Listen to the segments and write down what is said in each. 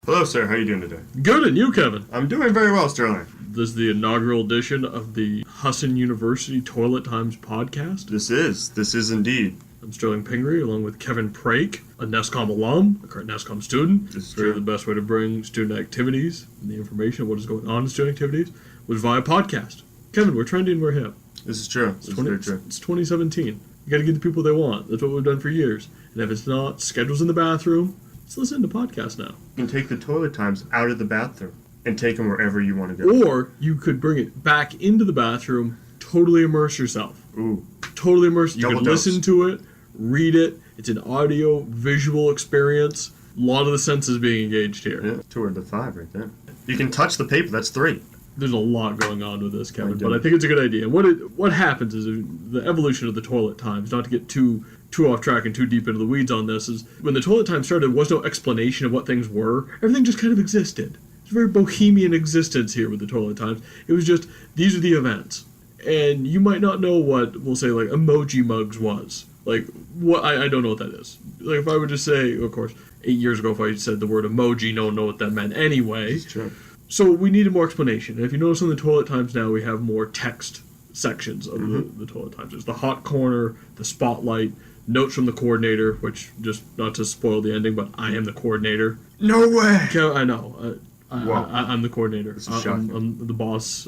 Hello, sir. How are you doing today? Good, and you, Kevin? I'm doing very well, Sterling. This is the inaugural edition of the Husson University Toilet Times podcast. This is indeed. I'm Sterling Pingree, along with Kevin Prake, a NESCOM alum, a current NESCOM student. This is true. true. The best way to bring student activities and the information of what is going on in student activities was via podcast. Kevin, we're trending, we're hip. This is true. This is very true. It's 2017. You got to get the people they want. That's what we've done for years. And if it's not, schedules in the bathroom. Let's listen to podcasts now. You can take the toilet times out of the bathroom and take them wherever you want to go. Or you could bring it back into the bathroom, totally immerse yourself. Ooh. Totally immerse. You Double can dose. listen to it, read it. It's an audio, visual experience. A lot of the senses being engaged here. Yeah, 2 out of 5 right there. You can touch the paper. That's 3. There's a lot going on with this, Kevin, I but do. I think it's a good idea. And what happens is the evolution of the toilet times, not to get too off track and too deep into the weeds on this, is when the toilet time started, there was no explanation of what things were. Everything just kind of existed. It's a very bohemian existence here with the toilet times. It was just, these are the events. And you might not know what, we'll say, like, emoji mugs was. Like, what I don't know what that is. Like, if I would just say, of course, 8 years ago, if I said the word emoji, no one know what that meant anyway. It's true. So we needed more explanation. And if you notice on the toilet times now, we have more text sections of the toilet times. There's the hot corner, the spotlight, notes from the coordinator, which, just not to spoil the ending, but I am the coordinator. No way! I know. I'm the coordinator. This is shocking. I'm the boss.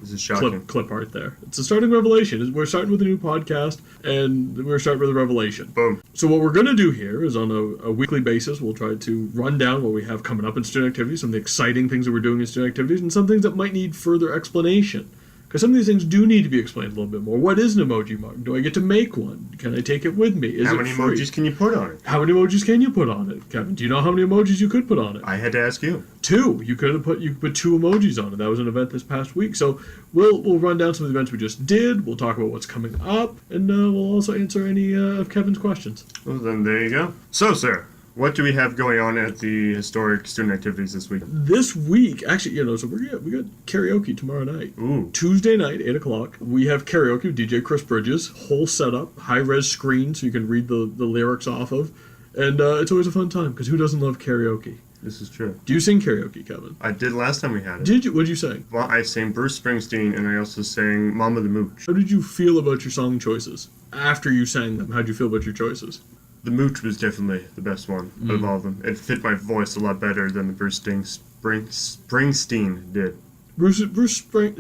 This is shocking. Clip art there. It's a starting revelation. We're starting with a new podcast, and we're starting with a revelation. Boom. So what we're going to do here is on a weekly basis, we'll try to run down what we have coming up in student activities, some of the exciting things that we're doing in student activities, and some things that might need further explanation. Because some of these things do need to be explained a little bit more. What is an emoji mug? Do I get to make one? Can I take it with me? Is How it many free? emojis can you put on it? How many emojis can you put on it, Kevin? Do you know how many emojis you could put on it? I had to ask you. 2. You could put 2 emojis on it. That was an event this past week. So we'll run down some of the events we just did. We'll talk about what's coming up, and we'll also answer any of Kevin's questions. Well, then there you go. So, sir, what do we have going on at the historic student activities this week? This week, actually, so we got karaoke tomorrow night. Ooh. Tuesday night, 8 o'clock. We have karaoke with DJ Chris Bridges. Whole setup, high-res screen so you can read the lyrics off of. And it's always a fun time, because who doesn't love karaoke? This is true. Do you sing karaoke, Kevin? I did last time we had it. Did you? What did you sing? Well, I sang Bruce Springsteen, and I also sang Mama the Mooch. How did you feel about your song choices? After you sang them, how did you feel about your choices? The Mooch was definitely the best one out of all of them. It fit my voice a lot better than the Bruce Springsteen did. Bruce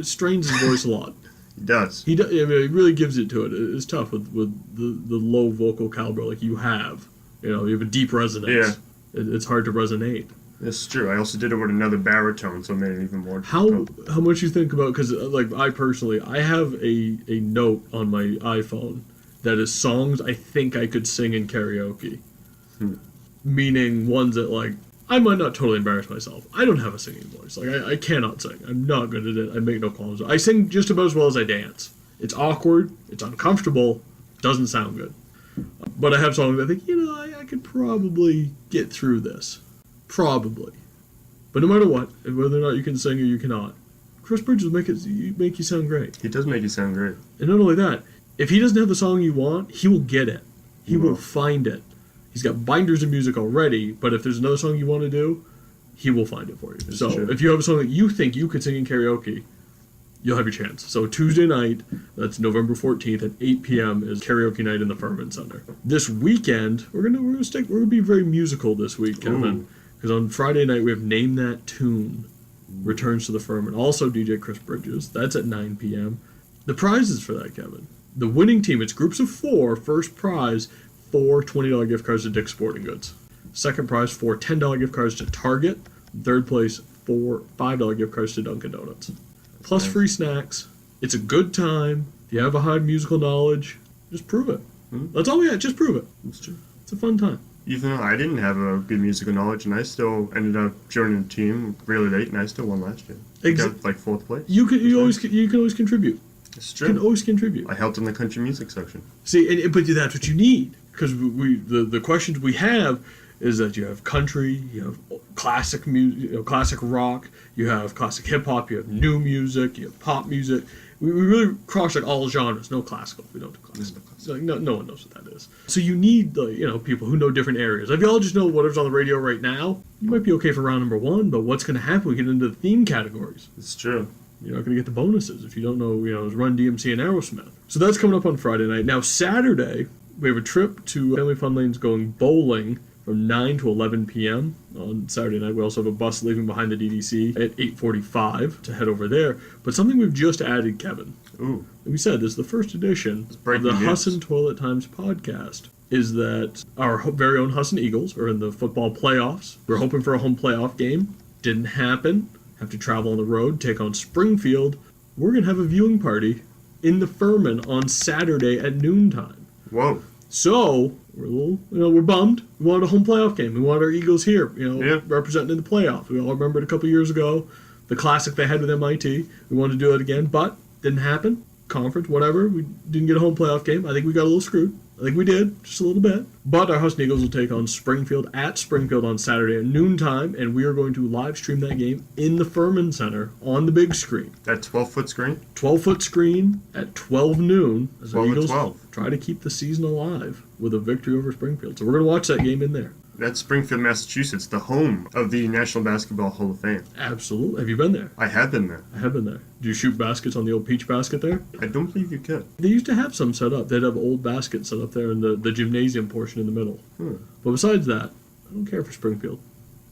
strains his voice a lot. He does. He really gives it to it. It's tough with the low vocal caliber like you have. You have a deep resonance. Yeah. It's hard to resonate. It's true. I also did it with another baritone, so it made it even more How difficult. much you think about, because I have a note on my iPhone that is songs I think I could sing in karaoke. Meaning ones that, I might not totally embarrass myself. I don't have a singing voice. I cannot sing. I'm not good at it. I make no qualms. I sing just about as well as I dance. It's awkward. It's uncomfortable. Doesn't sound good. But I have songs I think, I could probably get through this. Probably. But no matter what, whether or not you can sing or you cannot, Chris Bridges will make you sound great. He does make you sound great. And not only that, if he doesn't have the song you want, he will get it. He will find it. He's got binders of music already, but if there's another song you want to do, he will find it for you. That's so true. if you have a song that you think you could sing in karaoke, you'll have your chance. So Tuesday night, that's November 14th at 8 p.m. is karaoke night in the Furman Center. This weekend, we're gonna be very musical this week, Kevin, because on Friday night we have Name That Tune returns to the Furman. Also DJ Chris Bridges. That's at 9 p.m. The prizes for that, Kevin. The winning team, it's groups of 4. First prize, 4 $20 gift cards to Dick's Sporting Goods. Second prize, 4 $10 gift cards to Target. Third place, 4 $5 gift cards to Dunkin' Donuts. Plus nice. Free snacks. It's a good time. If you have a high musical knowledge, just prove it. That's all we had. Just prove it. That's true. It's a fun time. Even though I didn't have a good musical knowledge, and I still ended up joining the team really late, and I still won last year. I got 4th place. You can always contribute. It's You can true. always contribute. I helped in the country music section. See, but that's what you need, because the questions we have is that you have country, you have classic music, classic rock, you have classic hip hop, you have new music, you have pop music, We really cross like all genres. No classical. We don't do classical. Like, no one knows what that is. So you need people who know different areas. If y'all just know whatever's on the radio right now, you might be okay for round number 1. But what's going to happen? We get into the theme categories. It's true. You're not going to get the bonuses if you don't know. Run DMC and Aerosmith. So that's coming up on Friday night. Now Saturday we have a trip to Family Fun Lanes going bowling from 9 to 11 p.m. on Saturday night. We also have a bus leaving behind the DDC at 8:45 to head over there. But something we've just added, Kevin. Ooh. Like we said, this is the first edition of the Husson Toilet Times podcast. Is that our very own Husson Eagles are in the football playoffs. We're hoping for a home playoff game. Didn't happen. Have to travel on the road, take on Springfield. We're going to have a viewing party in the Furman on Saturday at noontime. Whoa. So, we're bummed. We wanted a home playoff game. We wanted our Eagles here, representing in the playoffs. We all remembered a couple years ago, the classic they had with MIT. We wanted to do it again, but didn't happen. Conference, whatever. We didn't get a home playoff game. I think we got a little screwed. I think we did, just a little bit. But our Husson Eagles will take on Springfield at Springfield on Saturday at noontime, and we are going to live stream that game in the Furman Center on the big screen. That 12-foot screen? 12-foot screen at 12 noon as the 12 Eagles 12. try to keep the season alive with a victory over Springfield. So we're going to watch that game in there. That's Springfield, Massachusetts, the home of the National Basketball Hall of Fame. Absolutely. Have you been there? I have been there. I have been there. Do you shoot baskets on the old peach basket there? I don't believe you could. They used to have some set up. They'd have old baskets set up there in the gymnasium portion in the middle. But besides that, I don't care for Springfield.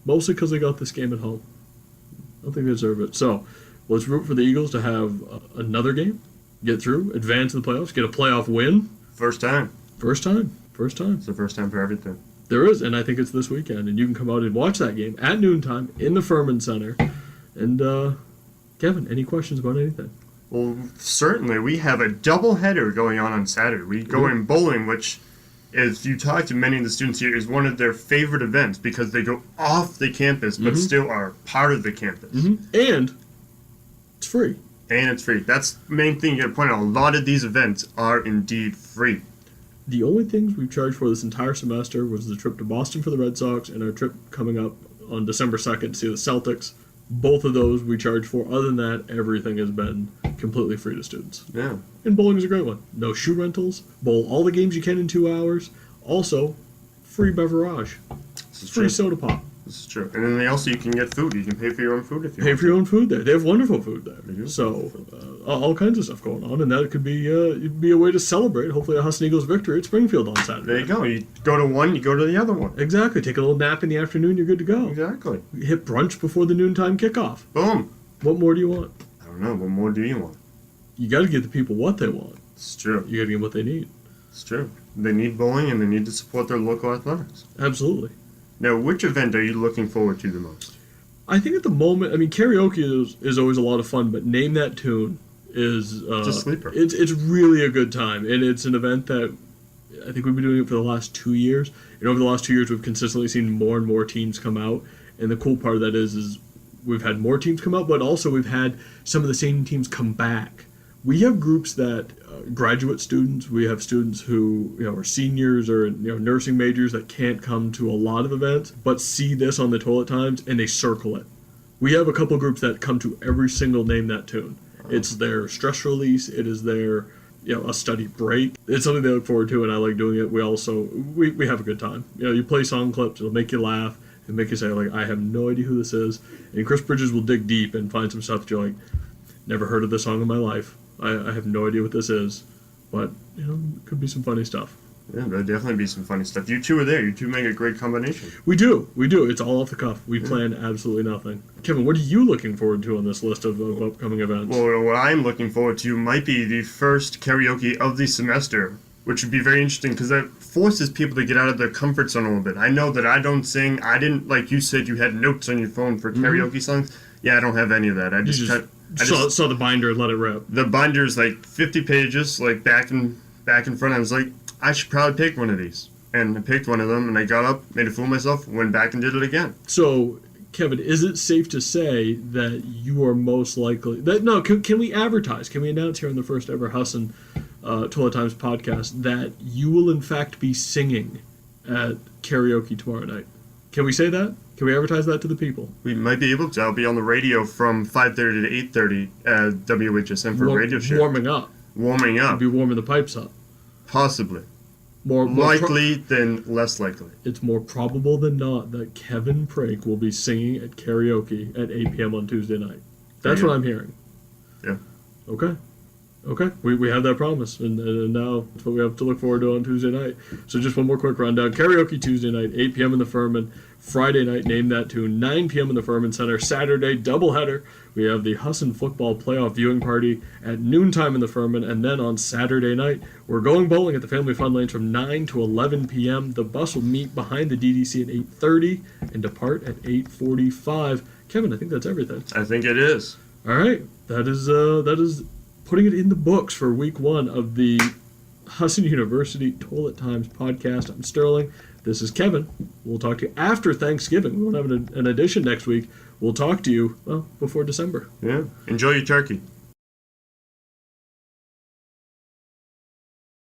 Mostly because they got this game at home. I don't think they deserve it. So, let's root for the Eagles to have another game, get through, advance to the playoffs, get a playoff win. First time. First time. It's the first time for everything. There is, and I think it's this weekend. And you can come out and watch that game at noontime in the Furman Center. And, Kevin, any questions about anything? Well, certainly. We have a doubleheader going on Saturday. We go in bowling, which, if you talk to many of the students here, is one of their favorite events because they go off the campus but still are part of the campus. And it's free. And it's free. That's the main thing you got to point out. A lot of these events are indeed free. The only things we've charged for this entire semester was the trip to Boston for the Red Sox and our trip coming up on December 2nd to see the Celtics. Both of those we charged for. Other than that, everything has been completely free to students. Yeah. And bowling is a great one. No shoe rentals. Bowl all the games you can in 2 hours. Also, free beverage. Free soda pop. This is true. And then you can get food. You can pay for your own food if you want. Pay for your own food there. They have wonderful food there. They do. So, all kinds of stuff going on. And that could be a way to celebrate, hopefully, a Husson Eagles victory at Springfield on Saturday. There you go. You go to one, you go to the other one. Exactly. Take a little nap in the afternoon, you're good to go. Exactly. Hit brunch before the noontime kickoff. Boom. What more do you want? I don't know. What more do you want? You got to give the people what they want. It's true. You got to give them what they need. It's true. They need bowling and they need to support their local athletics. Absolutely. Now, which event are you looking forward to the most? I think at the moment, karaoke is always a lot of fun, but Name That Tune is... it's a sleeper. It's really a good time, and it's an event that I think we've been doing it for the last 2 years, and over the last 2 years we've consistently seen more and more teams come out, and the cool part of that is we've had more teams come out, but also we've had some of the same teams come back. We have groups that graduate students, we have students who are seniors or nursing majors that can't come to a lot of events, but see this on the Toilet Times and they circle it. We have a couple groups that come to every single Name That Tune. It's their stress release. It is their a study break. It's something they look forward to, and I like doing it. We also we have a good time. You play song clips. It'll make you laugh. It'll make you say I have no idea who this is. And Chris Bridges will dig deep and find some stuff that you're like, never heard of this song in my life. I have no idea what this is, but it could be some funny stuff. Yeah, there'll definitely be some funny stuff. You two are there. You two make a great combination. We do. It's all off the cuff. We plan absolutely nothing. Kevin, what are you looking forward to on this list of upcoming events? Well, what I'm looking forward to might be the first karaoke of the semester, which would be very interesting because that forces people to get out of their comfort zone a little bit. I know that I don't sing. I didn't, like you said, you had notes on your phone for karaoke songs. Yeah, I don't have any of that. I just saw the binder and let it rip. The binder's like 50 pages, like back and front. I was like, I should probably pick one of these. And I picked one of them, and I got up, made a fool of myself, went back and did it again. So, Kevin, is it safe to say that you are most likely... Can we advertise? Can we announce here on the first ever Husson Toilet Times podcast that you will in fact be singing at karaoke tomorrow night? Can we say that? Can we advertise that to the people? We might be able to. I'll be on the radio from 5:30 to 8:30 at WHSN for a radio show. Warming up. Warming up. Be warming the pipes up. Possibly. More likely than less likely. It's more probable than not that Kevin Prake will be singing at karaoke at 8 p.m. on Tuesday night. That's what I'm hearing. Yeah. Okay. We have that promise, and now that's what we have to look forward to on Tuesday night. So just one more quick rundown. Karaoke Tuesday night, 8 p.m. in the Furman. Friday night, Name That Tune, 9 p.m. in the Furman Center. Saturday, doubleheader. We have the Husson football playoff viewing party at noontime in the Furman. And then on Saturday night, we're going bowling at the Family Fun Lanes from 9 to 11 p.m. The bus will meet behind the DDC at 8:30 and depart at 8:45. Kevin, I think that's everything. I think it is. All right. That is putting it in the books for week 1 of the Husson University Toilet Times podcast. I'm Sterling. This is Kevin. We'll talk to you after Thanksgiving. We won't have an edition next week. We'll talk to you, before December. Yeah. Enjoy your turkey.